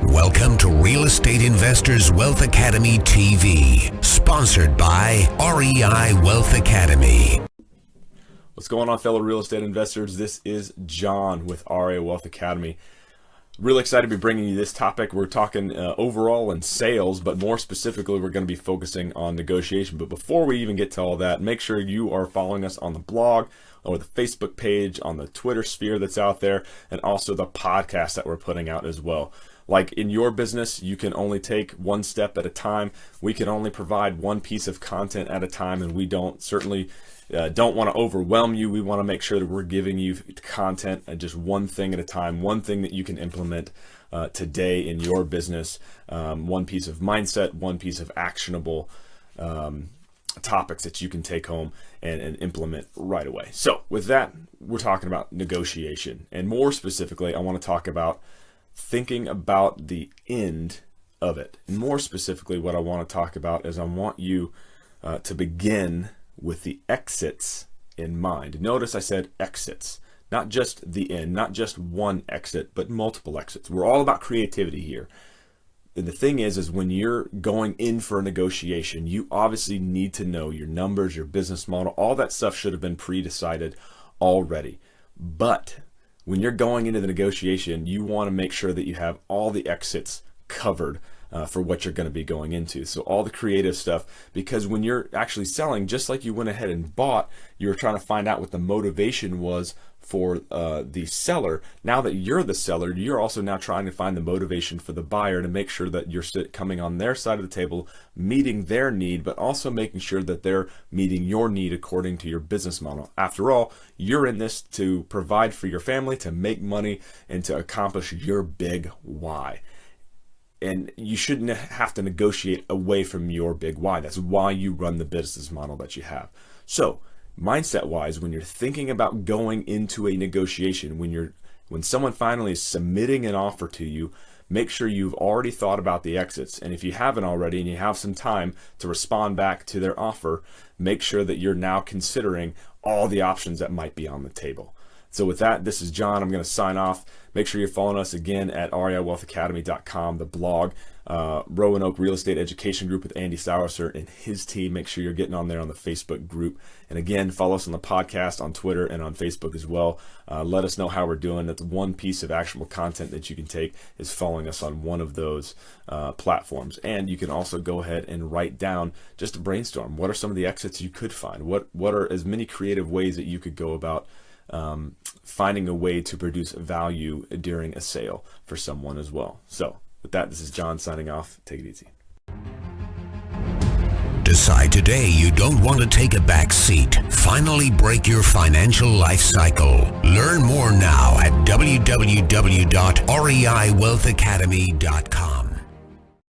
Welcome to Real Estate Investors Wealth Academy TV, sponsored by REI Wealth Academy. What's going on, fellow real estate investors? This is John with REI Wealth Academy. Really excited to be bringing you this topic. We're talking overall in sales, but more specifically, we're going to be focusing on negotiation. But before we even get to all that, make sure you are following us on the blog or the Facebook page, on the Twitter sphere that's out there, and also the podcast that we're putting out as well. Like in your business, you can only take one step at a time. We can only provide one piece of content at a time, and we don't want to overwhelm you. We want to make sure that we're giving you content and just one thing at a time, one thing that you can implement today in your business, one piece of mindset, one piece of actionable topics that you can take home and implement right away. So with that, we're talking about negotiation. And more specifically, I want to talk about thinking about the end of it. And more specifically, what I want to talk about is I want you to begin with the exits in mind. Notice I said exits, not just the end, not just one exit, but multiple exits. We're all about creativity here. And the thing is when you're going in for a negotiation, you obviously need to know your numbers, your business model, all that stuff should have been pre-decided already. But when you're going into the negotiation, you want to make sure that you have all the exits covered for what you're going to be going into. So all the creative stuff, because when you're actually selling, just like you went ahead and bought, you were trying to find out what the motivation was for the seller. Now that you're the seller, you're also now trying to find the motivation for the buyer to make sure that you're coming on their side of the table, meeting their need, but also making sure that they're meeting your need according to your business model. After all, you're in this to provide for your family, to make money, and to accomplish your big why. And you shouldn't have to negotiate away from your big why. That's why you run the business model that you have. So mindset wise, when you're thinking about going into a negotiation, when someone finally is submitting an offer to you, make sure you've already thought about the exits. And if you haven't already and you have some time to respond back to their offer, make sure that you're now considering all the options that might be on the table. So with that, this is John. I'm going to sign off. Make sure you're following us again at reiwealthacademy.com, the blog, Roanoke Real Estate Education Group with Andy Sauerser and his team. Make sure you're getting on there on the Facebook group. And again, follow us on the podcast, on Twitter, and on Facebook as well. Let us know how we're doing. That's one piece of actionable content that you can take is following us on one of those platforms. And you can also go ahead and write down just a brainstorm. What are some of the exits you could find? What are as many creative ways that you could go about finding a way to produce value during a sale for someone as well. So with that, this is John signing off. Take it easy. Decide today you don't want to take a back seat. Finally break your financial life cycle. Learn more now at www.reiwealthacademy.com.